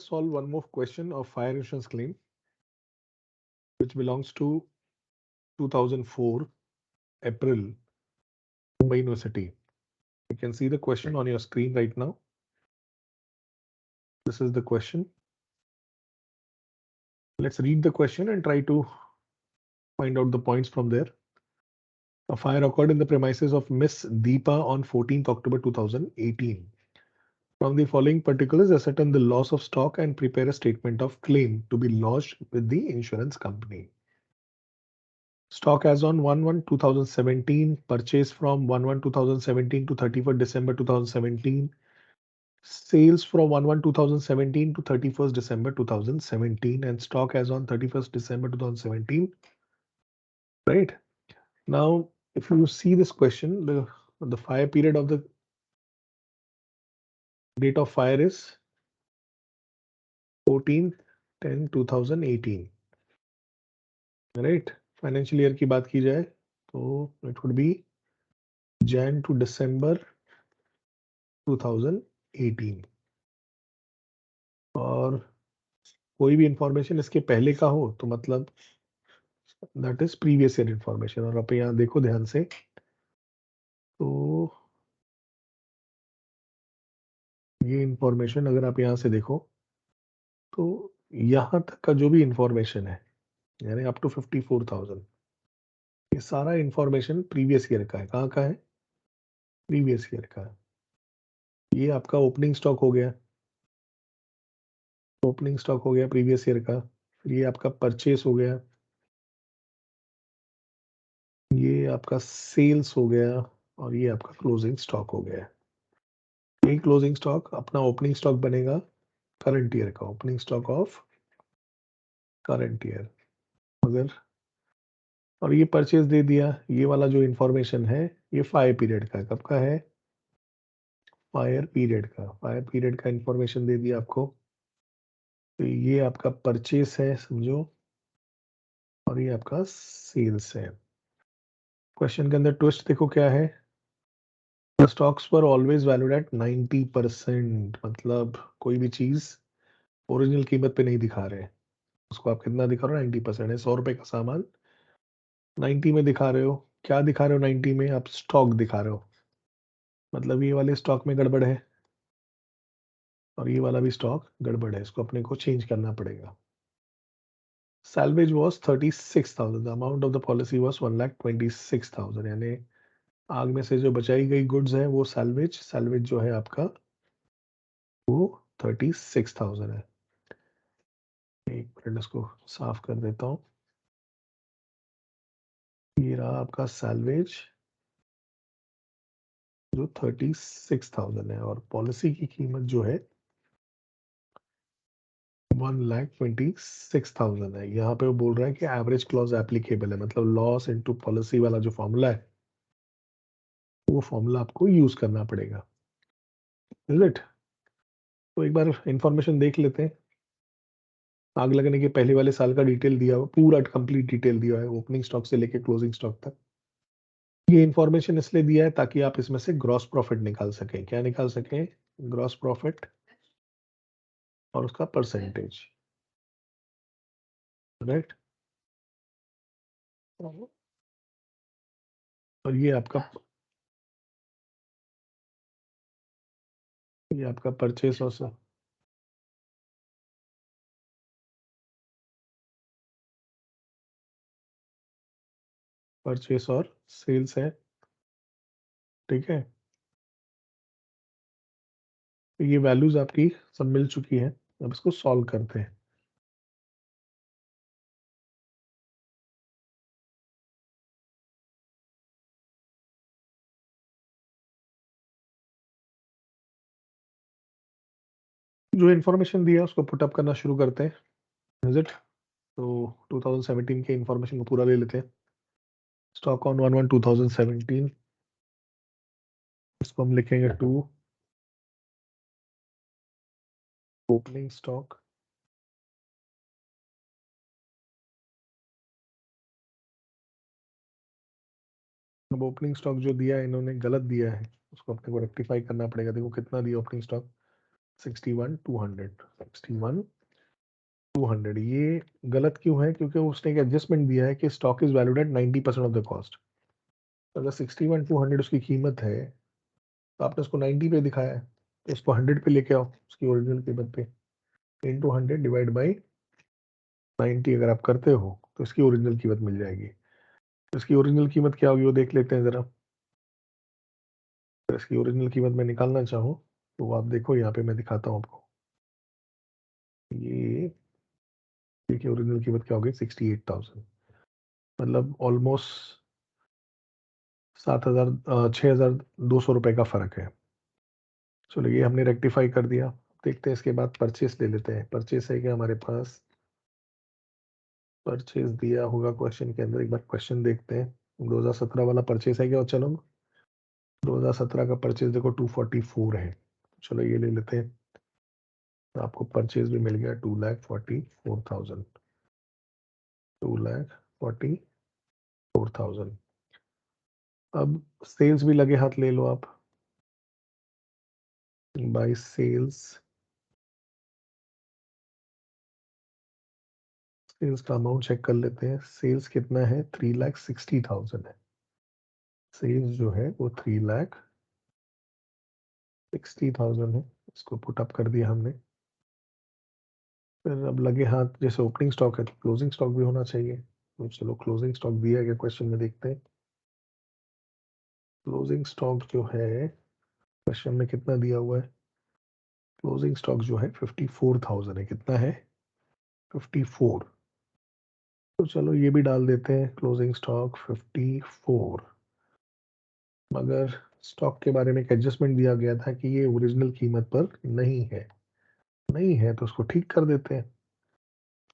solve one more question of fire insurance claim, which belongs to 2004 April, Mumbai University. You can see the question on your screen right now. This is the question. Let's read the question and try to find out the points from there. A fire occurred in the premises of Miss Deepa on 14th October 2018. From the following particulars, ascertain the loss of stock and prepare a statement of claim to be lodged with the insurance company. Stock as on 1/1/2017, purchase from 1/1/2017 to 31st December 2017, sales from 1/1/2017 to 31st December 2017, and stock as on 31st December 2017. Right now, if you see this question, the fire period of the date of fire is 14/10/2018. Right, financial year की बात की जाए तो it would be Jan to December 2018. और कोई भी information इसके पहले का हो तो मतलब that is previous year information. और आप यहाँ देखो ध्यान से, तो ये इंफॉर्मेशन अगर आप यहाँ से देखो तो यहाँ तक का जो भी इंफॉर्मेशन है, यानी अप टू 54,000, ये सारा इंफॉर्मेशन प्रीवियस ईयर का है। कहाँ का है? प्रीवियस ईयर का है। ये आपका ओपनिंग स्टॉक हो गया, ओपनिंग स्टॉक हो गया प्रीवियस ईयर का। फिर ये आपका परचेस हो गया, ये आपका सेल्स हो गया, और ये आपका क्लोजिंग स्टॉक हो गया। यही क्लोजिंग स्टॉक अपना ओपनिंग स्टॉक बनेगा करंट ईयर का, opening stock of current year. अगर और ये परचेज दे दिया, ये वाला जो इंफॉर्मेशन है ये फायर पीरियड का है। कब का है? फायर पीरियड का। फायर पीरियड का इंफॉर्मेशन दे दिया आपको। तो ये आपका परचेस है समझो, और ये आपका सेल्स है। क्वेश्चन के अंदर ट्विस्ट देखो क्या है। The stocks were always valued at 90%, मतलब कोई भी चीज ओरिजिनल कीमत पे नहीं दिखा रहे, उसको आप कितना दिखा रहे हो? 90% है। 100 रुपए का सामान 90 में दिखा रहे हो। क्या दिखा रहे हो 90 में? आप स्टॉक दिखा रहे हो, मतलब ये वाले स्टॉक में गड़बड़ है और ये वाला भी स्टॉक गड़बड़ है, इसको अपने को चेंज करना पड़ेगा। Salvage was 36,000, the amount of the policy was 1,26,000, यानी आग में से जो बचाई गई गुड्स है वो सैल्वेज जो है आपका वो 36,000 है। एक मिनट इसको साफ कर देता हूँ। ये रहा आपका सैल्वेज जो 36,000 है, और पॉलिसी की कीमत जो है 1,26,000 है। यहाँ पे वो बोल रहा है कि एवरेज क्लॉज एप्लीकेबल है, मतलब लॉस इनटू पॉलिसी वाला जो फॉर्मूला है वो फॉर्मूला आपको यूज करना पड़ेगा। Is it? तो एक बार इंफॉर्मेशन देख लेते हैं। आग लगने के पहले वाले साल का डिटेल दिया हुआ, पूरा कंप्लीट डिटेल दिया है ओपनिंग स्टॉक से लेके क्लोजिंग स्टॉक तक। ये इंफॉर्मेशन इसलिए दिया है ताकि आप इसमें से ग्रॉस प्रॉफिट निकाल सकें। क्या निकाल सकें? ग्रॉस प्रॉफिट और उसका परसेंटेज। राइट। और ये आपका परचेस और सेल्स है। ठीक है, तो ये वैल्यूज आपकी सब मिल चुकी है। अब इसको सॉल्व करते हैं। जो इन्फॉर्मेशन दिया है उसको पुट अप करना शुरू करते हैं। Is it? तो 2017 के इन्फॉर्मेशन को पूरा ले लेते हैं। स्टॉक ऑन 1/1/2017, इसको हम लिखेंगे 2 ओपनिंग स्टॉक। अब ओपनिंग स्टॉक जो दिया है इन्होंने गलत दिया है, उसको अपने को रेक्टिफाई करना पड़ेगा। देखो कितना दिया ओपनिंग स्टॉक, 61,200 ये गलत क्यों है? क्योंकि उसने एक एडजस्टमेंट दिया है कि stock is valued at 90% of the cost. अगर 61,200 उसकी कीमत है तो आपने उसको 90 पे दिखाया है, तो उसको 100 पे लेके आओ उसकी ओरिजिनल कीमत पे, इंटू 100 डिवाइड बाई 90 अगर आप करते हो तो इसकी ओरिजिनल कीमत मिल जाएगी। तो इसकी ओरिजिनल कीमत क्या होगी वो देख लेते हैं ज़रा। अगर इसकी ओरिजिनल कीमत मैं निकालना चाहूँ तो वो आप देखो यहाँ पे मैं दिखाता हूँ आपको। ये देखिए ओरिजिनल कीमत क्या होगी 68,000, मतलब ऑलमोस्ट 6,200 रुपये का फ़र्क है। चलो ये हमने रेक्टिफाई कर दिया। देखते हैं इसके बाद परचेस ले लेते हैं। परचेस है क्या हमारे पास? परचेस दिया होगा क्वेश्चन के अंदर, एक बार क्वेश्चन देखते हैं। 2017 वाला परचेस है क्या? चलो 2017 का परचेस देखो 244 है। चलो ये ले लेते हैं, आपको परचेस भी मिल गया 2,44,000, 2,44,000। अब सेल्स भी लगे हाथ ले लो आप। बाय सेल्स, सेल्स का अमाउंट चेक कर लेते हैं। सेल्स कितना है? 3,60,000 है। सेल्स जो है वो 3,60,000 है। इसको पुट अप कर दिया हमने। फिर अब लगे हाथ, जैसे ओपनिंग स्टॉक है तो क्लोजिंग स्टॉक भी होना चाहिए। तो चलो क्लोजिंग स्टॉक दिया गया क्वेश्चन में, देखते हैं। क्लोजिंग स्टॉक जो है क्वेश्चन में कितना दिया हुआ है? क्लोजिंग स्टॉक जो है 54,000 है। कितना है? 54। तो चलो ये भी डाल देते हैं, क्लोजिंग स्टॉक 54। मगर स्टॉक के बारे में एक एडजस्टमेंट दिया गया था कि ये ओरिजिनल कीमत पर नहीं है। नहीं है तो उसको ठीक कर देते हैं।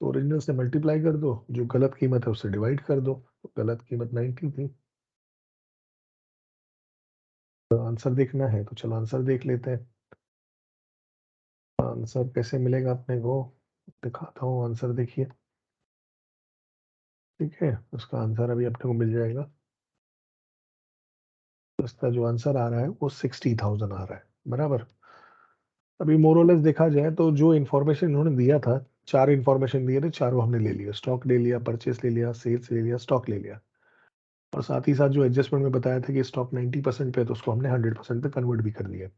तो ओरिजिनल से मल्टीप्लाई कर दो, जो गलत कीमत है उससे डिवाइड कर दो। तो गलत कीमत 90 थी। तो आंसर देखना है तो चलो आंसर देख लेते हैं। आंसर कैसे मिलेगा अपने को, दिखाता हूँ। आंसर देखिए, ठीक है। उसका आंसर अभी अपने को मिल जाएगा। तो इसका जो आंसर आ रहा है वो 60,000 आ रहा है, बराबर। अभी मोरलेस देखा जाए तो जो इन्फॉर्मेशन इन्होंने दिया था, 4 इन्फॉर्मेशन दिए थे, चारों हमने ले लिया। स्टॉक ले लिया, परचेस ले लिया, सेल्स ले लिया, स्टॉक ले लिया। और साथ ही साथ जो एडजस्टमेंट में बताया था कि स्टॉक 90% पे है तो उसको हमने 100% पे कन्वर्ट भी कर दिया।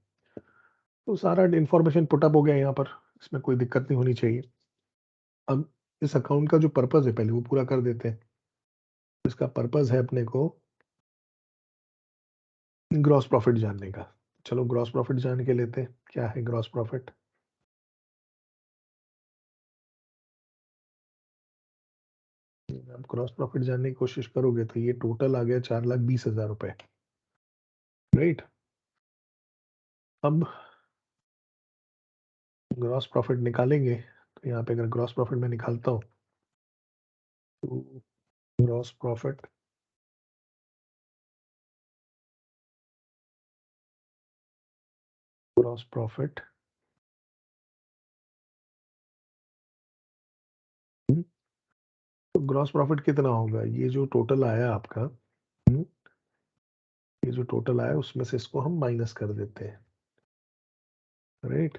तो सारा इन्फॉर्मेशन पुटअप हो गया यहाँ पर, इसमें कोई दिक्कत नहीं होनी चाहिए। अब इस अकाउंट का जो पर्पज है पहले वो पूरा कर देते हैं। इसका पर्पज है अपने को ग्रॉस प्रॉफिट जानने का। चलो ग्रॉस प्रॉफिट जान के लेते हैं, क्या है ग्रॉस प्रॉफिट। आप ग्रॉस प्रॉफिट जानने की कोशिश करोगे तो ये टोटल आ गया 4,20,000 रुपए, राइट। अब ग्रॉस प्रॉफिट निकालेंगे तो यहाँ पे अगर ग्रॉस प्रॉफिट में निकालता हूँ तो ग्रॉस प्रॉफिट, ग्रॉस प्रॉफिट तो ग्रॉस प्रॉफिट कितना होगा? ये जो टोटल आया आपका, ये जो टोटल आया उसमें से इसको हम माइनस कर देते हैं, राइट।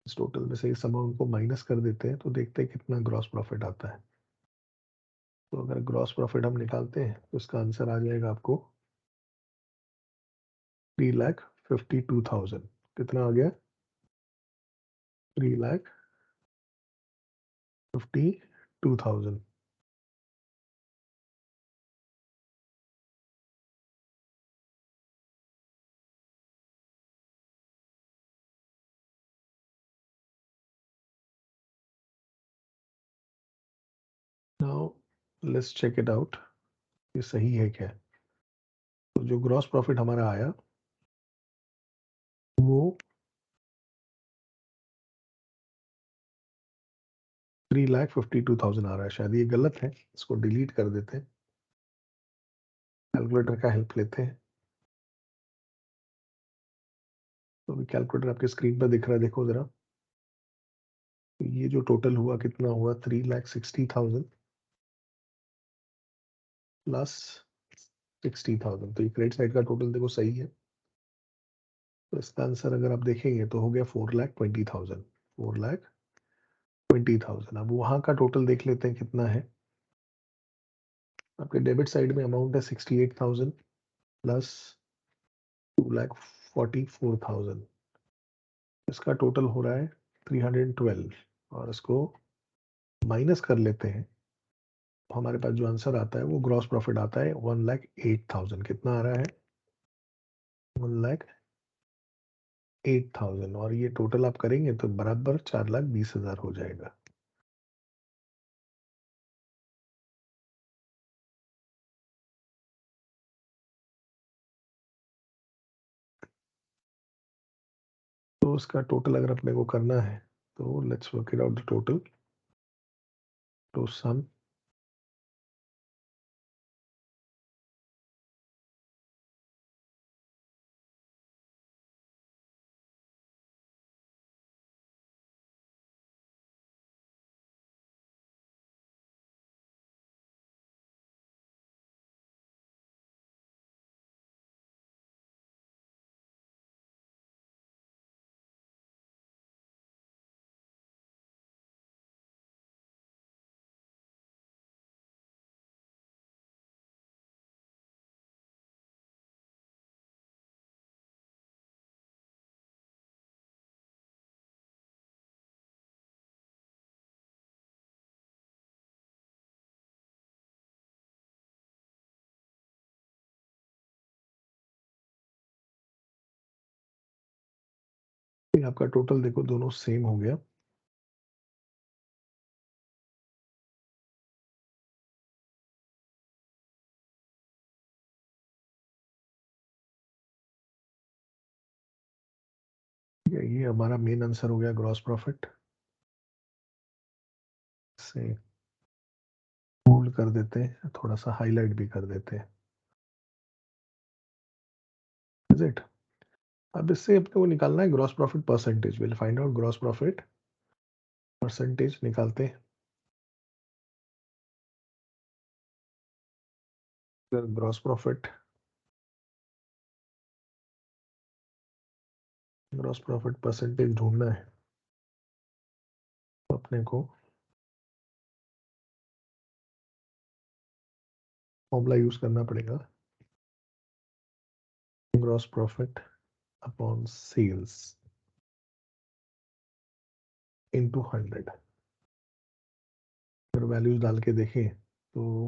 इस टोटल में से इस अमाउंट को माइनस कर देते हैं तो देखते हैं कितना ग्रॉस प्रॉफिट आता है। तो अगर ग्रॉस प्रॉफिट हम निकालते हैं तो इसका आंसर आ जाएगा आपको 3,52,000। कितना आ गया? 3,52,000। Now let's check it out, ये सही है क्या। तो जो ग्रॉस प्रॉफिट हमारा आया वो 3,52,000 आ रहा है। शायद ये गलत है, इसको डिलीट कर देते हैं। कैलकुलेटर का हेल्प लेते हैं। तो अभी कैलकुलेटर आपके स्क्रीन पर दिख रहा है, देखो जरा। तो ये जो टोटल हुआ कितना हुआ? 3,60,000 प्लस 60,000। तो ये क्रेडिट साइड का टोटल देखो सही है, तो इसका आंसर अगर आप देखेंगे तो हो गया 4,20,000। 4,20,000। अब वहां का टोटल देख लेते हैं कितना है। आपके डेबिट साइड में अमाउंट है 68,000 प्लस 2,44,000। इसका टोटल हो रहा है 312, और इसको माइनस कर लेते हैं तो हमारे पास जो आंसर आता है वो ग्रॉस प्रॉफिट आता है 1,08,000। कितना आ रहा है? 1,08,000। और ये टोटल आप करेंगे तो बराबर 4,20,000 हो जाएगा। तो उसका टोटल अगर अपने को करना है तो let's work it out the total. तो सम आपका टोटल देखो दोनों सेम हो गया। ये हमारा मेन आंसर हो गया ग्रॉस प्रॉफिट। से बोल्ड कर देते हैं, थोड़ा सा हाईलाइट भी कर देते हैं। Is it? अब इससे अपने को निकालना है gross profit percentage. Will find out gross profit percentage. निकालते हैं। ग्रॉस प्रॉफिट परसेंटेज ढूंढना है तो अपने को फॉर्मूला यूज करना पड़ेगा। Gross profit upon sales into 100। अगर वैल्यूज डाल के देखें तो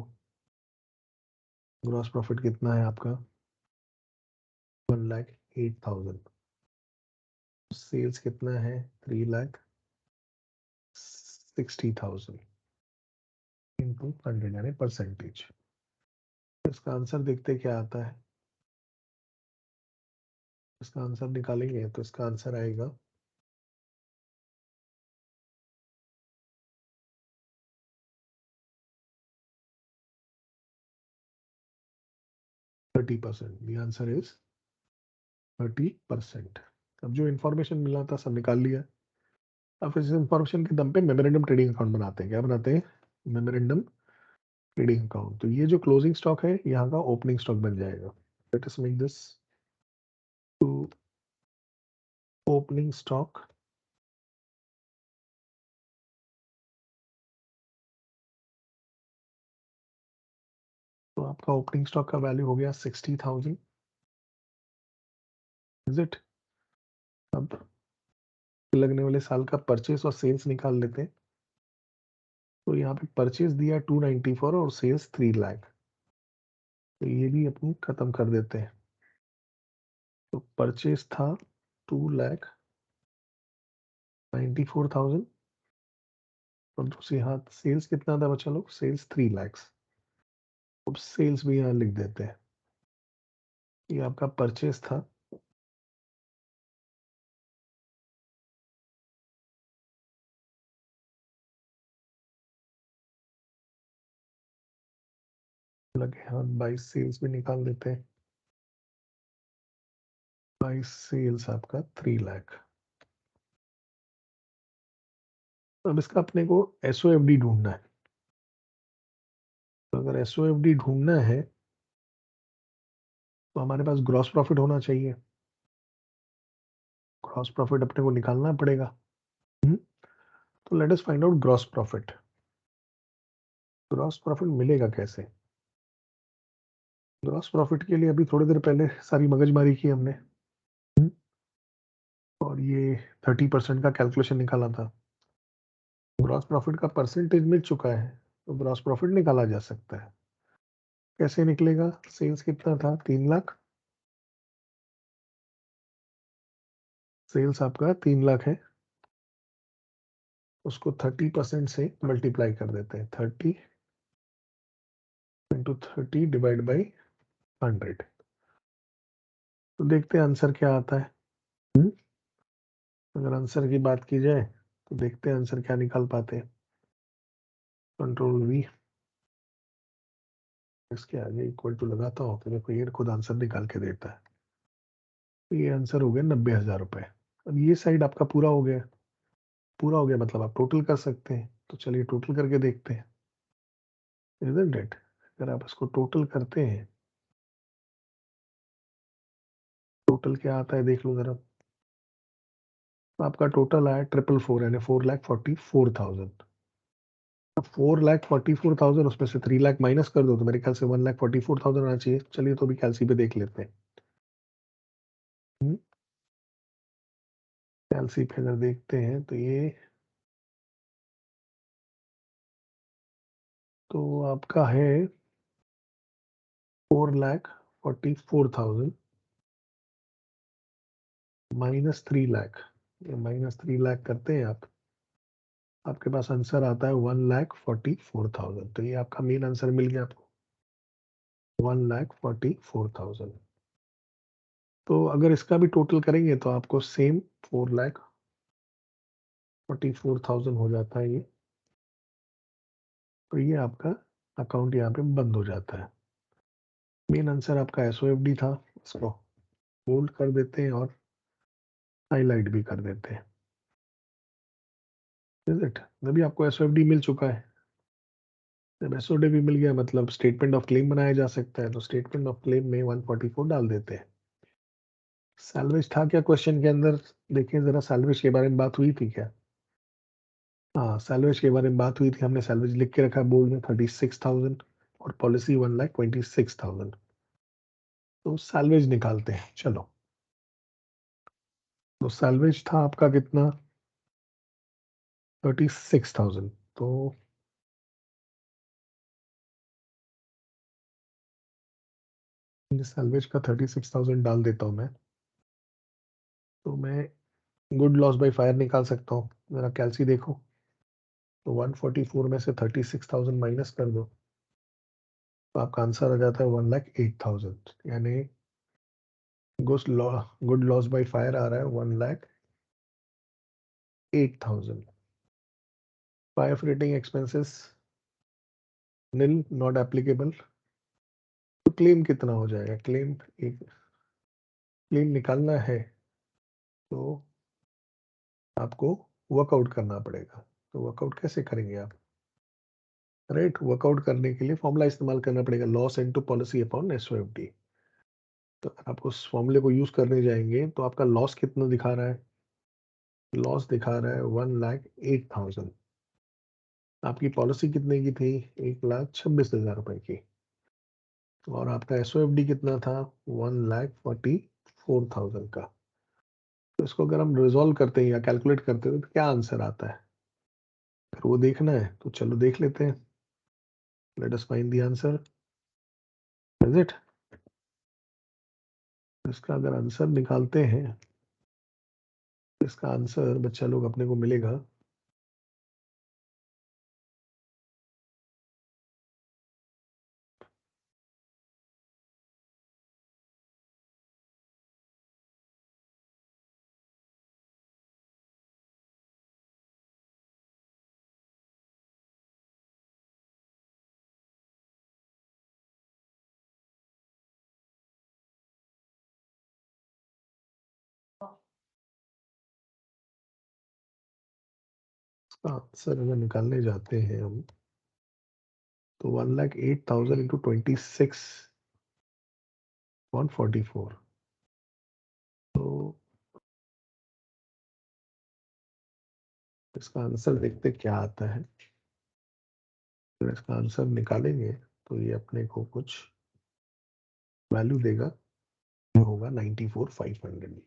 ग्रॉस प्रॉफिट कितना है आपका? 1,08,000। सेल्स कितना है? 3,60,000 इंटू 100 यानी परसेंटेज। इसका आंसर देखते क्या आता है। इसका आंसर निकालेंगे तो इसका आंसर आएगा 30%। The answer is 30%। अब जो इंफॉर्मेशन मिला था सब निकाल लिया। अब इस इंफॉर्मेशन के दम पे मेमोरेंडम ट्रेडिंग अकाउंट बनाते हैं। क्या बनाते हैं? Memorandum trading account. तो ये जो क्लोजिंग स्टॉक है यहाँ का ओपनिंग स्टॉक बन जाएगा। Let us make this to opening stock. तो आपका ओपनिंग स्टॉक का वैल्यू हो गया 60,000। Is it? अब लगने वाले साल का परचेस और सेल्स निकाल लेते हैं। तो यहाँ पे परचेस दिया 294 और सेल्स 3 लाख। तो ये भी अपनी खत्म कर देते हैं। तो परचेस था 2,94,000 और दूसरे हाथ सेल्स कितना था बच्चा लोग? सेल्स 3 लाख। अब सेल्स भी यहाँ लिख देते हैं। ये आपका परचेस था, लगे हाथ 22 सेल्स भी निकाल देते हैं। 22 सेल्स आपका 3 लाख। अब इसका अपने को एसओएफडी ढूंढना है। तो अगर एसओएफडी ढूंढना है तो हमारे पास ग्रॉस प्रॉफिट होना चाहिए, ग्रॉस प्रॉफिट अपने को निकालना पड़ेगा। तो let us find out gross profit. Gross profit मिलेगा कैसे? ग्रॉस प्रॉफिट के लिए अभी थोड़ी देर पहले सारी मगजमारी की हमने, हम्म, और ये 30% का कैलकुलेशन निकाला था। ग्रॉस प्रॉफिट का परसेंटेज मिल चुका है, तो ग्रॉस प्रॉफिट निकाला जा सकता है। कैसे निकलेगा? सेल्स कितना था? 3 लाख। सेल्स आपका 3 लाख है, उसको 30% से मल्टीप्लाई कर देते हैं। 30 × 30 डिवाइड बाई 100। तो देखते हैं आंसर क्या आता है। हम्म, अगर आंसर की बात की जाए तो देखते हैं आंसर क्या निकाल पाते हैं। Ctrl+V, इसके आगे इक्वल टू लगाता हूँ तो देखो ये खुद आंसर निकाल के देता है। तो ये आंसर हो गया 90,000 रुपए। अब ये साइड आपका पूरा हो गया। पूरा हो गया मतलब आप टोटल कर सकते हैं। तो चलिए टोटल करके देखते हैं। Isn't it? अगर आप इसको टोटल करते हैं, टोटल क्या आता है देख लो जरा। तो आपका टोटल आया 444, यानी 4,44,000। 4,44,000, उसमें से 3 लाख माइनस कर दो तो मेरे ख्याल से 1,44,000 आना चाहिए। चलिए तो भी कैलसी पे देख लेते हैं। कैलसी पे अगर देखते हैं तो ये तो आपका है 4,44,000 -3 लाख। -3 लाख करते हैं आप, आपके पास आंसर आता है 1,44,000। तो ये आपका मेन आंसर मिल गया आपको, 1,44,000। तो अगर इसका भी टोटल करेंगे तो आपको सेम 4,44,000 हो जाता है ये। तो ये आपका अकाउंट यहाँ पे बंद हो जाता है। मेन आंसर आपका SOFD था, इसको बोल्ड कर देते हैं और हाईलाइट भी कर देते हैं। Is it? अभी आपको SOFD मिल चुका है। जब SOFD मिल गया मतलब स्टेटमेंट ऑफ क्लेम बनाया जा सकता है। तो स्टेटमेंट ऑफ क्लेम में 144 डाल देते हैं। सैलवेज था क्या क्वेश्चन के अंदर? देखिए जरा, सैलवेज के बारे में बात हुई थी क्या? हाँ, सैलवेज के बारे में बात हुई थी। हमने सैलवेज लिख के रखा है बोर्ड में 36,000 और पॉलिसी 1,26,000। तो सैलवेज निकालते हैं चलो। तो सैलवेज था आपका कितना? 36,000। तो सैलवेज का 36,000 डाल देता हूँ मैं। तो मैं गुड लॉस बाय फायर निकाल सकता हूँ। जरा कैलसी देखो। तो 144 में से 36,000 माइनस कर दो तो आपका आंसर आ जाता है 1,08,000। यानी गुड लॉस बाय फायर आ रहा है 1,08,000। Fire operating expenses nil, not applicable. तो क्लेम कितना हो जाएगा? क्लेम निकालना है तो आपको वर्कआउट करना पड़ेगा। तो वर्कआउट कैसे करेंगे आप? राइट, वर्कआउट करने के लिए फॉर्मूला इस्तेमाल करना पड़ेगा, loss into policy upon SOFD। तो अगर आप उस फॉर्मूले को यूज करने जाएंगे तो आपका लॉस कितना दिखा रहा है? लॉस दिखा रहा है 1,08,000। आपकी पॉलिसी कितने की थी? 1,26,000 रुपए की। और आपका SOFD कितना था? 1,44,000 का। तो इसको अगर हम रिजॉल्व करते हैं या कैलकुलेट करते हैं तो क्या आंसर आता है? अगर वो देखना है तो चलो देख लेते हैं। Let us find the answer. Is it? इसका अगर आंसर निकालते हैं, इसका आंसर बच्चा लोग अपने को मिलेगा इसका आंसर अगर निकालने जाते हैं हम तो 1,08,000 इंटू 26 144. तो इसका आंसर देखते क्या आता है। अगर इसका आंसर निकालेंगे तो ये अपने को कुछ वैल्यू देगा, ये होगा 94,500।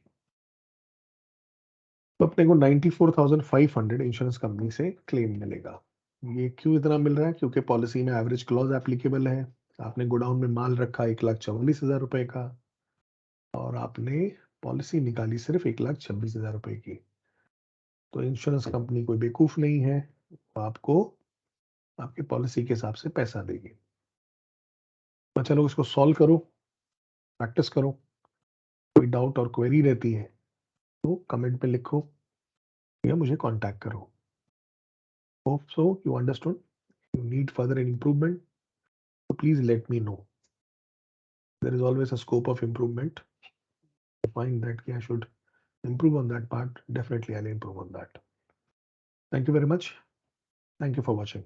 तो अपने को 94,500 इंश्योरेंस कंपनी से क्लेम मिलेगा। ये क्यों इतना मिल रहा है? क्योंकि पॉलिसी में एवरेज क्लॉज एप्लीकेबल है। आपने गोडाउन में माल रखा 1,44,000 रुपए का और आपने पॉलिसी निकाली सिर्फ 1,26,000 रुपए की। तो इंश्योरेंस कंपनी कोई बेवकूफ नहीं है, वो आपको आपकी पॉलिसी के हिसाब से पैसा देगी। तो चलो इसको सॉल्व करो, प्रैक्टिस करो। कोई डाउट और क्वेरी रहती है तो कमेंट में लिखो या मुझे कांटेक्ट करो। Hope so you understood. You need further improvement, so please let me know. There is always a scope of improvement. I find that I should improve on that part. Definitely, I'll improve on that. Thank you very much. Thank you for watching.